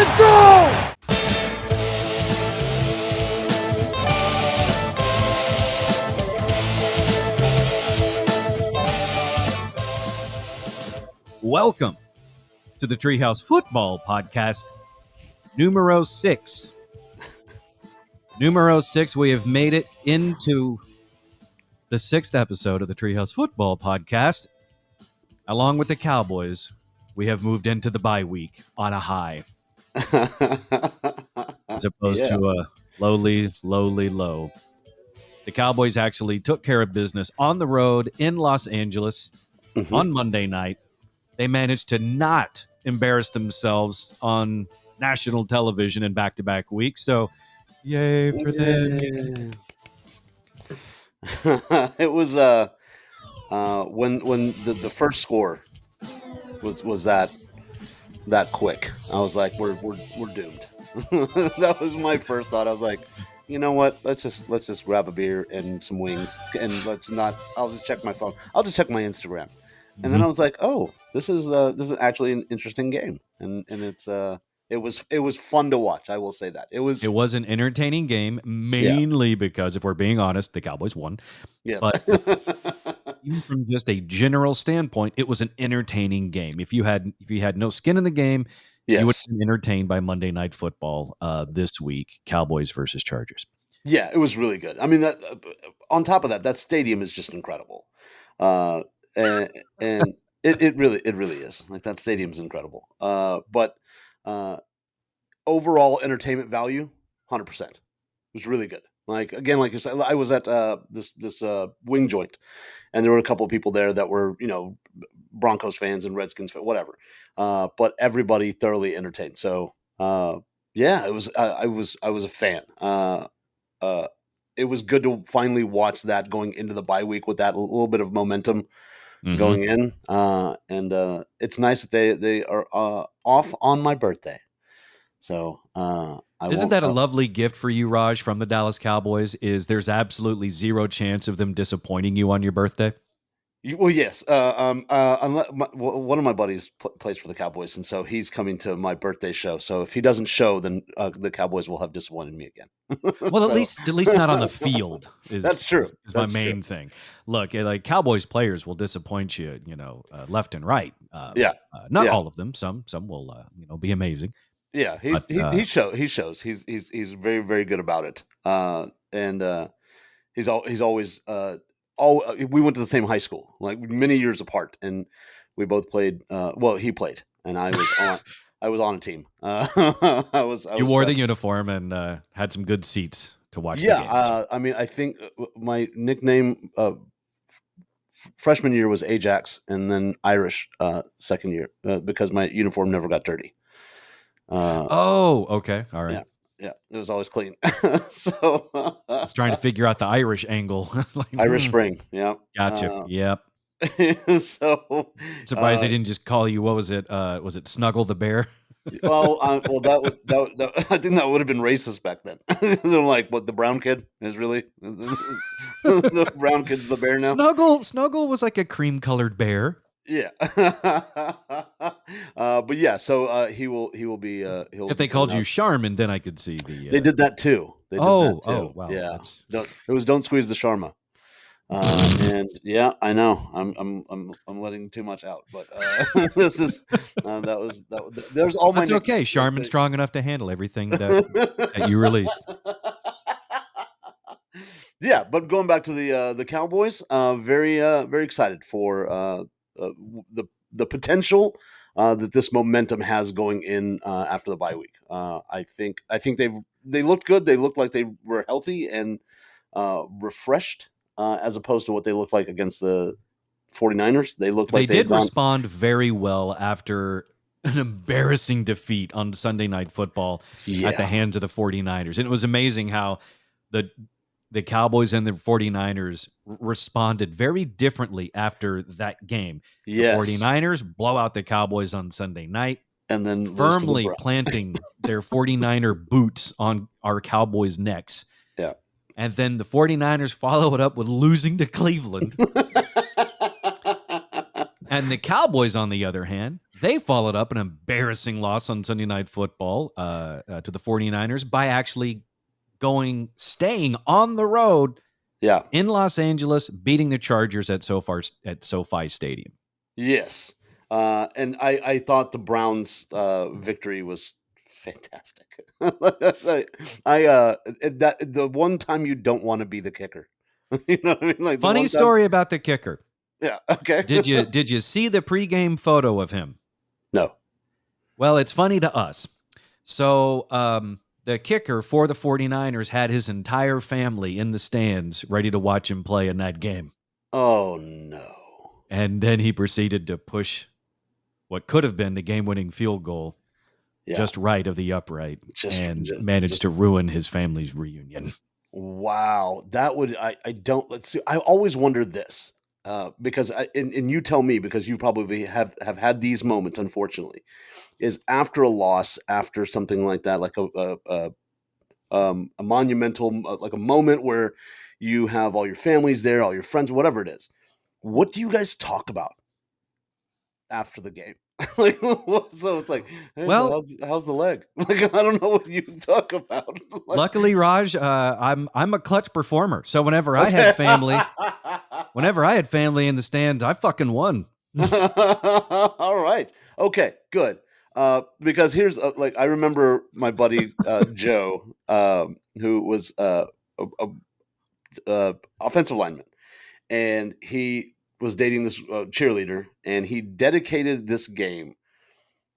Let's go! Welcome to the Treehouse Football Podcast, numero 6. Numero 6, we have made it into the 6th episode of the Treehouse Football Podcast. Along with the Cowboys, we have moved into the bye week on a high. As opposed to a lowly low. The Cowboys actually took care of business on the road in Los Angeles on Monday night. They managed to not embarrass themselves on national television in back-to-back weeks. So, yay for them. It was when the first score was that quick. I was like, we're doomed. That was my first thought. I was like, you know what? Let's just grab a beer and some wings, and I'll just check my phone. I'll just check my Instagram. And then I was like, "Oh, this is actually an interesting game," and it was fun to watch. I will say that it was an entertaining game, mainly because, if we're being honest, the Cowboys won. Yes. But even from just a general standpoint, it was an entertaining game. If you had no skin in the game, you would have been entertained by Monday Night Football this week, Cowboys versus Chargers. Yeah, it was really good. I mean, that on top of that stadium is just incredible. And it really is. Like, that stadium's incredible. But overall entertainment value, 100%. It was really good. Like, again, like you said, I was at this wing joint, and there were a couple of people there that were, Broncos fans and Redskins fans, whatever. But everybody thoroughly entertained. So it was. I was a fan. It was good to finally watch that going into the bye week with that little bit of momentum going in, and it's nice that they are off on my birthday. So isn't that a lovely gift for you, Raj, from the Dallas Cowboys? There's absolutely zero chance of them disappointing you on your birthday? Well, yes. One of my buddies plays for the Cowboys, and so he's coming to my birthday show. So if he doesn't show, then the Cowboys will have disappointed me again. Well, at least not on the field. That's true. Is my main thing. Look, like, Cowboys players will disappoint you, left and right. Not all of them. Some will, be amazing. Yeah, he shows. He's very, very good about it. And he's always. We went to the same high school, like many years apart, and we both played. He played, and I was on a team. You wore the uniform and had some good seats to watch the games. I mean, I think my nickname freshman year was Ajax, and then Irish second year because my uniform never got dirty. Okay, all right. Yeah, it was always clean. So I was trying to figure out the Irish angle. Irish Spring, yeah. Gotcha. Yep. So surprised they didn't just call you. What was it? Was it Snuggle the Bear? Well, that I think that would have been racist back then. They're like, what, the brown kid is really the brown kid's the bear now? Snuggle was like a cream-colored bear. Yeah. But yeah, so he will be if they called you Charmin, then I could see the they did that too. Wow. Yeah. It was don't squeeze the Sharma. And yeah, I know I'm letting too much out, but this is there's all my. That's okay. Charmin's strong enough to handle everything that you release. Yeah, but going back to the Cowboys, very excited for the potential that this momentum has going in after the bye week. I think they looked good. They looked like they were healthy and refreshed, as opposed to what they looked like against the 49ers. They looked like they did respond very well after an embarrassing defeat on Sunday Night Football at the hands of the 49ers. And it was amazing how the Cowboys and the 49ers responded very differently after that game. Yes. The 49ers blow out the Cowboys on Sunday night, and then firmly planting their 49er boots on our Cowboys' necks. Yeah. And then the 49ers follow it up with losing to Cleveland. And the Cowboys, on the other hand, They followed up an embarrassing loss on Sunday Night Football to the 49ers by actually staying on the road in Los Angeles, beating the Chargers at SoFi Stadium. Yes. And I thought the Browns victory was fantastic. The one time you don't want to be the kicker. You know what I mean? Like Funny story about the kicker. Yeah. Okay. Did you see the pregame photo of him? No. Well, it's funny to us. So the kicker for the 49ers had his entire family in the stands ready to watch him play in that game. Oh, no. And then he proceeded to push what could have been the game-winning field goal just right of the upright and managed to ruin his family's reunion. Wow. That would, let's see. I always wondered this because, and you tell me, because you probably have had these moments, unfortunately, is after a loss, after something like that, like a monumental, like a moment where you have all your families there, all your friends, whatever it is. What do you guys talk about after the game? Like, so it's like, hey, well, so how's the leg? Like, I don't know what you talk about. Like, luckily, Raj, I'm a clutch performer. So whenever I had family in the stands, I fucking won. All right. Okay, good. Because here's I remember my buddy Joe, who was a offensive lineman, and he was dating this cheerleader, and he dedicated this game,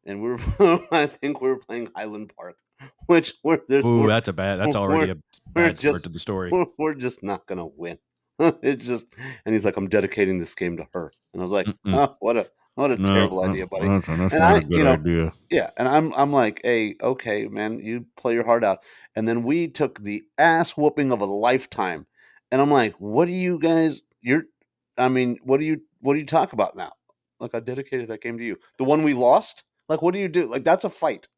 and we were I think we were playing Highland Park, which that's already a bad start to the story. We're just not gonna win. It's just, and he's like, I'm dedicating this game to her, and I was like, oh, what a terrible idea, buddy. That's not a good idea. Yeah, and I'm like, hey, okay, man, you play your heart out. And then we took the ass whooping of a lifetime, and I'm like, what do you guys? What do you talk about now? Like, I dedicated that game to you. The one we lost. Like, what do you do? Like, that's a fight.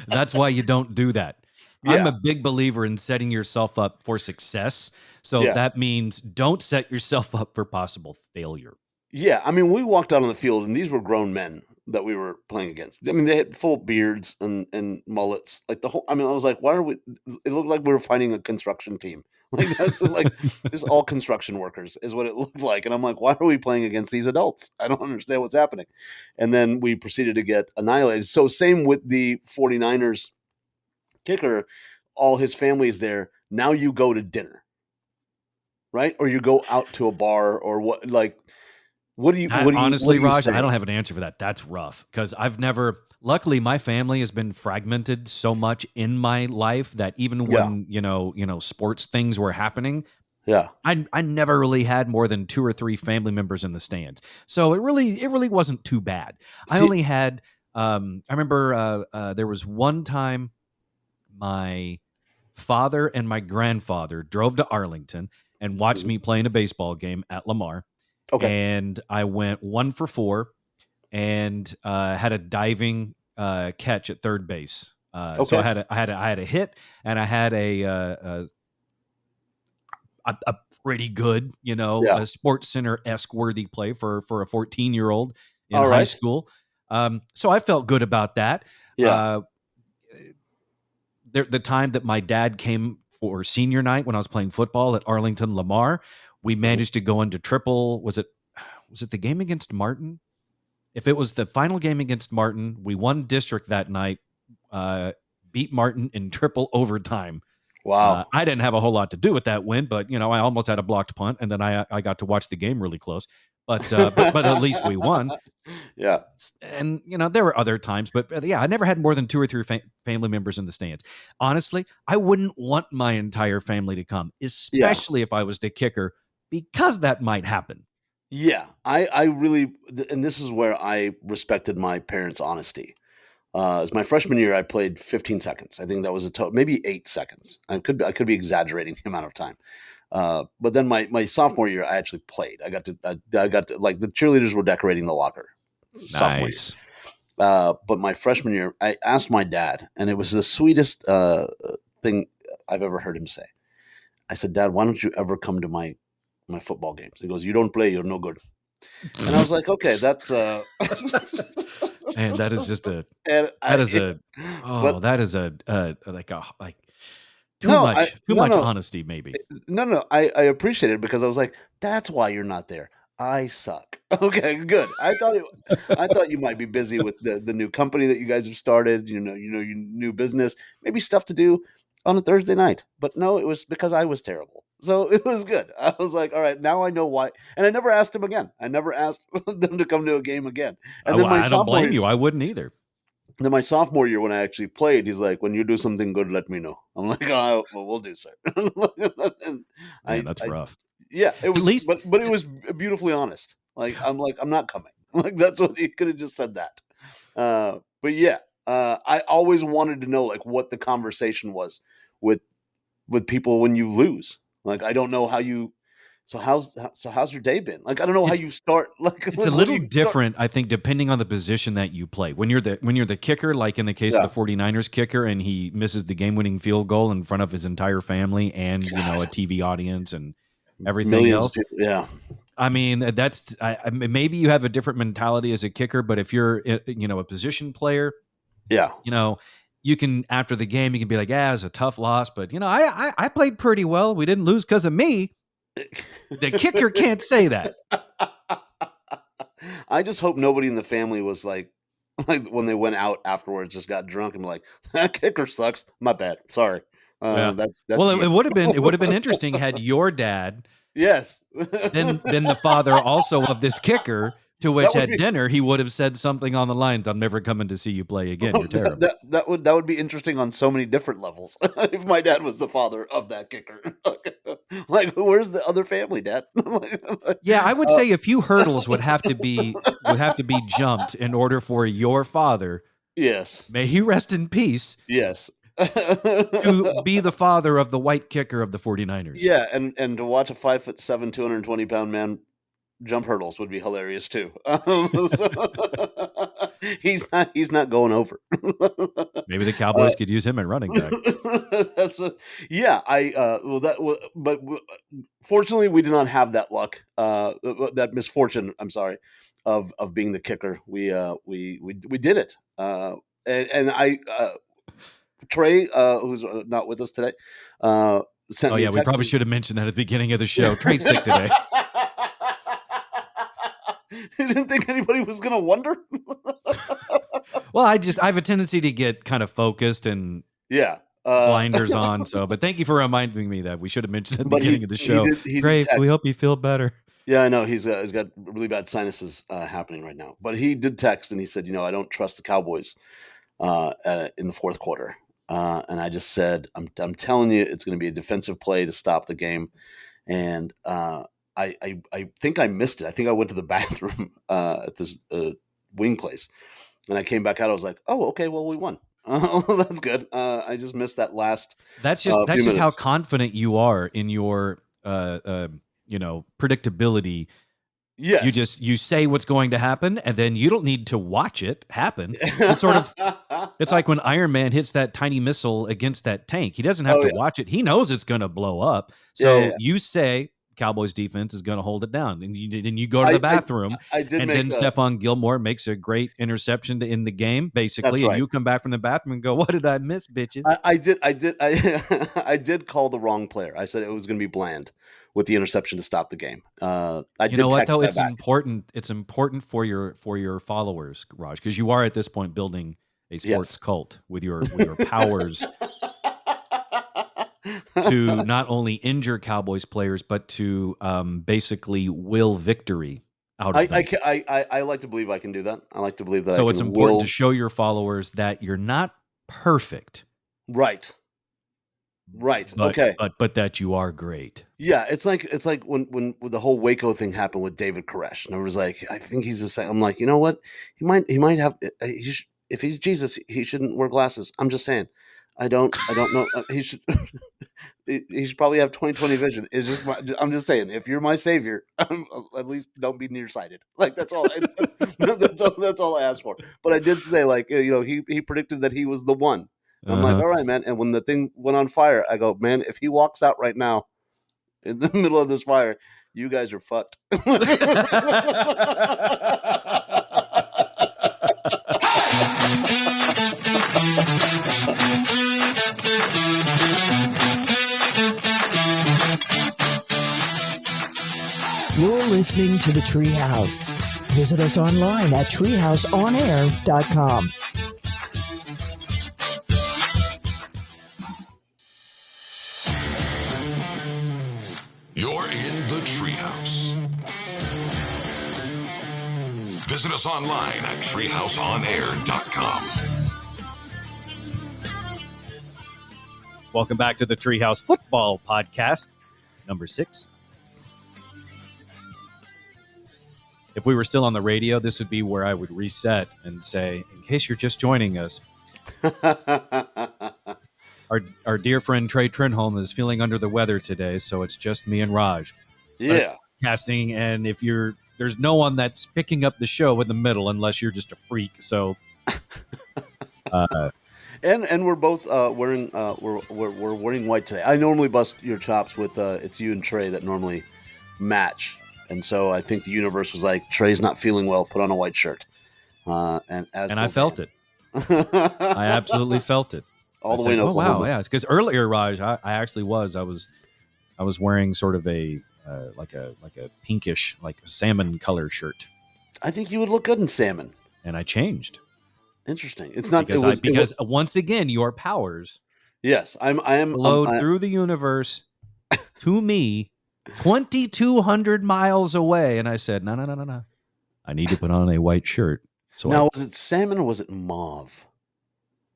That's why you don't do that. Yeah. I'm a big believer in setting yourself up for success. So that means don't set yourself up for possible failure. Yeah. I mean, we walked out on the field and these were grown men that we were playing against. I mean, they had full beards and mullets. Like I was like, why are we? It looked like we were fighting a construction team. Like that's like just all construction workers is what it looked like. And I'm like, why are we playing against these adults? I don't understand what's happening. And then we proceeded to get annihilated. So same with the 49ers kicker, all his family is there. Now you go to dinner, right? Or you go out to a bar or what? Like, what do you? Honestly, Raj, I don't have an answer for that. That's rough because luckily, my family has been fragmented so much in my life that even when sports things were happening, I never really had more than 2 or 3 family members in the stands. So it really wasn't too bad. I only had. I remember there was one time my father and my grandfather drove to Arlington and watched me play in a baseball game at Lamar. Okay. And I went 1 for 4 and had a diving catch at third base. So I had a hit and I had a pretty good, a Sports Center-esque worthy play for a 14-year-old in high school. So I felt good about that. Yeah. The time that my dad came for senior night when I was playing football at Arlington Lamar, we managed to go into triple. Was it the game against Martin? If it was the final game against Martin, we won district that night, beat Martin in triple overtime. Wow. I didn't have a whole lot to do with that win, but I almost had a blocked punt, and then I got to watch the game really close. But at least we won. Yeah. And there were other times, but I never had more than 2 or 3 family members in the stands. Honestly, I wouldn't want my entire family to come, especially if I was the kicker, because that might happen. Yeah, I really, and this is where I respected my parents' honesty. As my freshman year, I played 15 seconds. I think that was a total, maybe 8 seconds. I could be exaggerating the amount of time. But then my sophomore year, I actually played. I got to like the cheerleaders were decorating the locker. Nice. But my freshman year, I asked my dad, and it was the sweetest thing I've ever heard him say. I said, Dad, why don't you ever come to my football games? He goes, you don't play, you're no good. And I was like, okay, that's Man, that is just a and that I is a but that is a like too no, much honesty maybe. no, I appreciate it because I was like, "That's why you're not there. I suck." Okay, good. I thought you might be busy with the new company that you guys have started, your new business, maybe stuff to do on a Thursday night. But no, it was because I was terrible. So it was good. I was like, "All right, now I know why." And I never asked him again. I never asked them to come to a game again. And then I don't blame you. I wouldn't either. my sophomore year when I actually played, he's like, "When you do something good, let me know." I'm like, "Oh, well, we'll do, sir." And Man, that's I, rough. yeah, it At was, least but it was beautifully honest. Like, I'm not coming. Like, that's what he could have just said that. But yeah, I always wanted to know like what the conversation was with people when you lose. Like, I don't know how you. How's your day been? Like, I don't know how it's you start. Like, it's a what do little you start? different, I think, depending on the position that you play. When you're the kicker, like in the case of Yeah, the 49ers kicker, and he misses the game-winning field goal in front of his entire family and, a God, TV audience and everything millions of else. people. Yeah, I mean, that's maybe you have a different mentality as a kicker, but if you're a position player, yeah. you know, you can after the game you can be like, yeah, it was a tough loss, but I played pretty well. We didn't lose because of me. The kicker can't say that. I just hope nobody in the family was like, like when they went out afterwards, just got drunk and like, that kicker sucks. My bad. Sorry. Yeah. That's Well, you. it would have been interesting had your dad Yes. been the father also of this kicker, to which That would at be dinner he would have said something on the lines, "I'm never coming to see you play again. You're terrible." that would be interesting on so many different levels. If my dad was the father of that kicker, like, where's the other family, Dad? Yeah, I would uh, say a few hurdles would have to be jumped in order for your father, yes, may he rest in peace, yes. to be the father of the white kicker of the 49ers. Yeah, and to watch a 5'7", 220-pound man jump hurdles would be hilarious too. He's not going over. Maybe the Cowboys Uh, could use him at running back. that's yeah. Fortunately, we did not have that luck. That misfortune. I'm sorry, of being the kicker. We did it. And I Trey, who's not with us today, sent Oh me a yeah, we text. probably should have mentioned that at the beginning of the show. Trey's sick today. You didn't think anybody was gonna wonder? Well, I have a tendency to get kind of focused and Yeah. blinders on. So, but thank you for reminding me that we should have mentioned at the But beginning of the show. he did Trey, we text. hope you feel better. Yeah, I know he's got really bad sinuses happening right now. But he did text and he said, I don't trust the Cowboys in the fourth quarter. And I just said, I'm telling you, it's going to be a defensive play to stop the game. And I think I missed it. I think I went to the bathroom at this wing place, and I came back out. I was like, oh, okay, well, we won. That's good. I just missed that last That's few just how minutes. confident you are in your predictability. Yes. You say what's going to happen, and then you don't need to watch it happen. It's like when Iron Man hits that tiny missile against that tank. He doesn't have Oh to yeah, watch it. He knows it's going to blow up. yeah. So you say Cowboys defense is going to hold it down, and you go to I the bathroom, I did and make then Stephon Gilmore makes a great interception to end the game, that's basically, and right. you come back from the bathroom and go, "What did I miss, bitches?" I did call the wrong player. I said it was going to be Bland with the interception to stop the game. I You know did what text though? that It's back. important. It's important for your followers, Raj, because you are at this point building a sports Yes. cult with your powers to not only injure Cowboys players, but to basically will victory out of them. I like to believe I can do that. I like to believe that I So it's can important to will. show your followers that you're not perfect, Right. Right. Okay. but that you are great. Yeah, it's like when the whole Waco thing happened with David Koresh, and I was like, I think he's the same. I'm like, you know what? He might have. If he's Jesus, he shouldn't wear glasses. I'm just saying. I don't know. He should. He should probably have 20/20 vision. It's just. I'm just saying. If you're my savior, at least don't be nearsighted. Like that's all. That's all I asked for. But I did say like he predicted that he was the one. And I'm like, Uh-huh. all right, man. And when the thing went on fire, I go, man, if he walks out right now in the middle of this fire, You guys are fucked. You're listening to The Treehouse. Visit us online at treehouseonair.com. You're in The Treehouse. Visit us online at treehouseonair.com. Welcome back to the Treehouse Football Podcast, number 6. If we were still on the radio, this would be where I would reset and say, in case you're just joining us, our dear friend Trey Trinholm is feeling under the weather today, so it's just me and Raj. Yeah. Casting, and there's no one that's picking up the show in the middle unless you're just a freak. So And we're both wearing we're wearing white today. I normally bust your chops with it's you and Trey that normally match. And so I think the universe was like, Trey's not feeling well, put on a white shirt. And I felt it. I absolutely felt it. All the way in Oklahoma. Oh, wow, yeah. It's because earlier, Raj, I actually was. I was wearing sort of a like a pinkish, like a salmon color shirt. I think you would look good in salmon. And I changed. Interesting. It's not because once again, your powers. Yes, I am flowed through the universe to me, 2,200 miles away, and I said, no. I need to put on a white shirt. So now, was it salmon or was it mauve?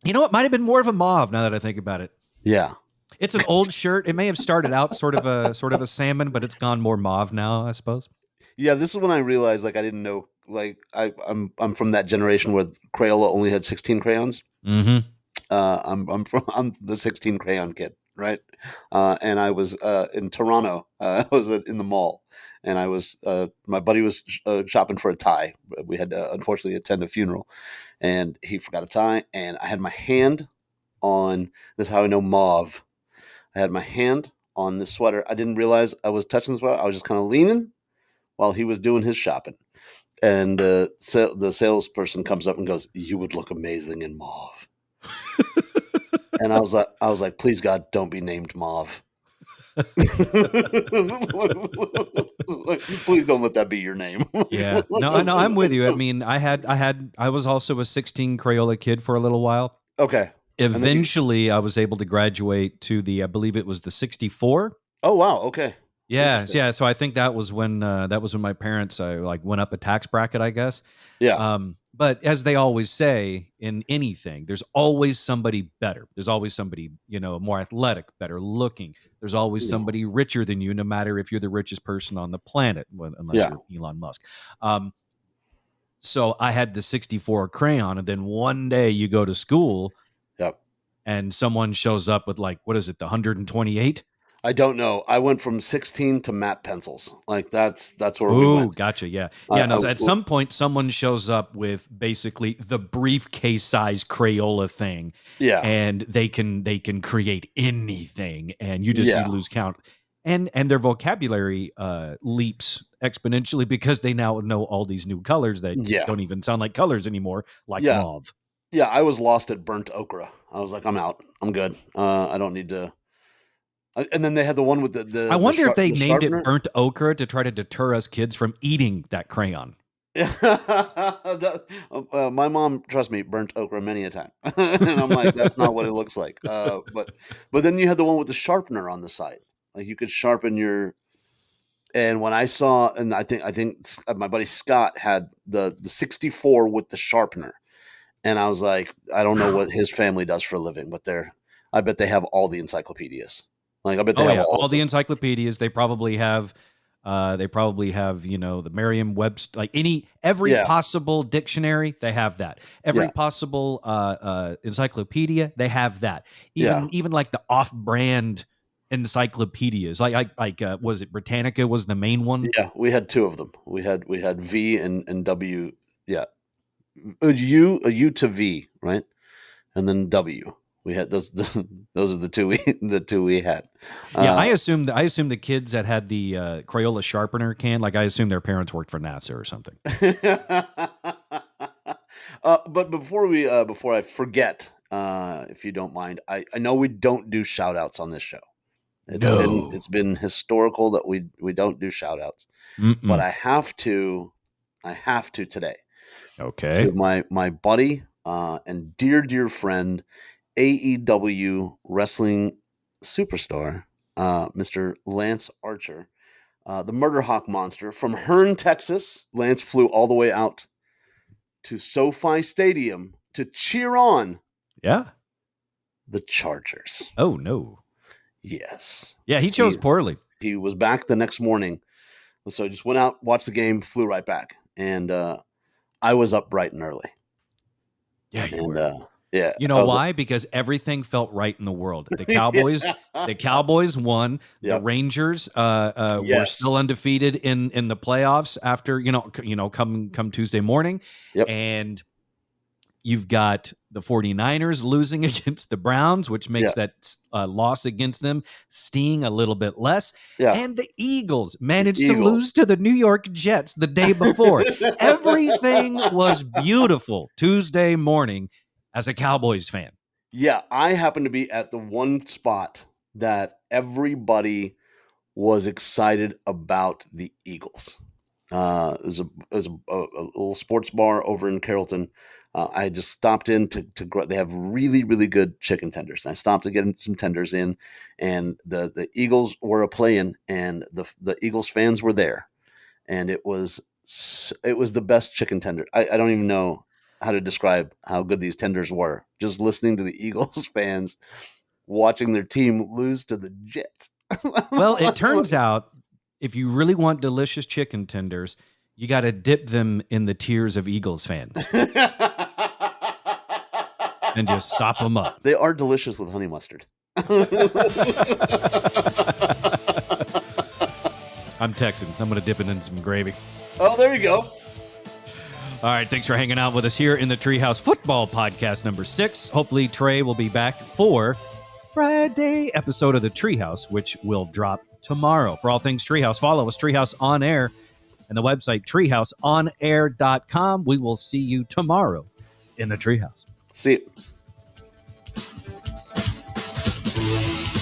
You know, it might have been more of a mauve. Now that I think about it, yeah, it's an old shirt. It may have started out sort of a salmon, but it's gone more mauve now, I suppose. Yeah, this is when I realized, like, I didn't know, like, I'm from that generation where Crayola only had 16 crayons. Mm-hmm. I'm the 16 crayon kid, right? And I was in Toronto. I was in the mall, and I was my buddy was shopping for a tie. We had to unfortunately attend a funeral, and he forgot a tie, and I had my hand on. This is how I know mauve. I had my hand on this sweater. I didn't realize I was touching the sweater. I was just kind of leaning while he was doing his shopping. And the salesperson comes up and goes, "You would look amazing in mauve." And I was like, "Please God, don't be named Mauve." Please don't let that be your name. Yeah, no, I'm with you. I mean, I was also a 16 Crayola kid for a little while. Okay. Eventually, I was able to graduate to I believe it was the 64. Oh wow. Okay. Yeah. So I think that was when my parents went up a tax bracket, I guess. Yeah. But as they always say in anything, there's always somebody better. There's always somebody, more athletic, better looking. There's always somebody richer than you, no matter if you're the richest person on the planet, unless you're Elon Musk. So I had the 64 crayon, and then one day you go to school, and someone shows up with the 128. I don't know. I went from 16 to matte pencils. Like that's where we went. Gotcha. Yeah. Yeah. No. At some point, someone shows up with basically the briefcase size Crayola thing. Yeah. And they can create anything, and you just you lose count. And their vocabulary leaps exponentially because they now know all these new colors that don't even sound like colors anymore, like mauve. Yeah. I was lost at burnt okra. I was like, I'm out. I'm good. I don't need to. And then they had the one with the I wonder if they named sharpener. It burnt okra to try to deter us kids from eating that crayon. My mom, trust me, burnt okra many a time. And I'm like, that's not what it looks like. But then you had the one with the sharpener on the side. Like you could sharpen your. And when I saw, and I think my buddy Scott had the 64 with the sharpener. And I was like, I don't know what his family does for a living, but I bet they have all the encyclopedias. Like I bet they have all the encyclopedias. They probably have the Merriam-Webster, every possible dictionary. They have that. Every possible encyclopedia. They have that. Even like the off-brand encyclopedias. Was it Britannica was the main one? Yeah, we had two of them. We had V and W. Yeah, a U to V, right, and then W We had those. Those are the two we had. Yeah, I assume the kids that had the Crayola sharpener can, like I assume their parents worked for NASA or something. But before I forget, if you don't mind, I know we don't do shout outs on this show. It's been historical that we don't do shout outs. But I have to today. Okay. To my buddy and dear friend, AEW wrestling superstar, Mr. Lance Archer, the Murder Hawk Monster from Hearn, Texas. Lance flew all the way out to SoFi Stadium to cheer on the Chargers. Oh, no. Yes. Yeah, he chose poorly. He was back the next morning. So he just went out, watched the game, flew right back. And I was up bright and early. Yeah, you were. Yeah. You know why? Because everything felt right in the world. The Cowboys, the Cowboys won. The Rangers were still undefeated in the playoffs after come Tuesday morning. Yep. And you've got the 49ers losing against the Browns, which makes that loss against them sting a little bit less. Yeah. And the Eagles managed to lose to the New York Jets the day before. Everything was beautiful Tuesday morning as a Cowboys fan. Yeah, I happened to be at the one spot that everybody was excited about the Eagles. It was a little sports bar over in Carrollton. I just stopped in to they have really, really good chicken tenders. And I stopped to get some tenders in, and the Eagles were a play-in, and the Eagles fans were there. And it was the best chicken tender. I don't even know how to describe how good these tenders were. Just listening to the Eagles fans watching their team lose to the Jets. Well, it turns out if you really want delicious chicken tenders, you got to dip them in the tears of Eagles fans. And just sop them up. They are delicious with honey mustard. I'm Texan. I'm going to dip it in some gravy. Oh, there you go. All right, thanks for hanging out with us here in the Treehouse Football Podcast number 6. Hopefully, Trey will be back for Friday episode of the Treehouse, which will drop tomorrow. For all things Treehouse, follow us, Treehouse On Air, and the website treehouseonair.com. We will see you tomorrow in the Treehouse. See you.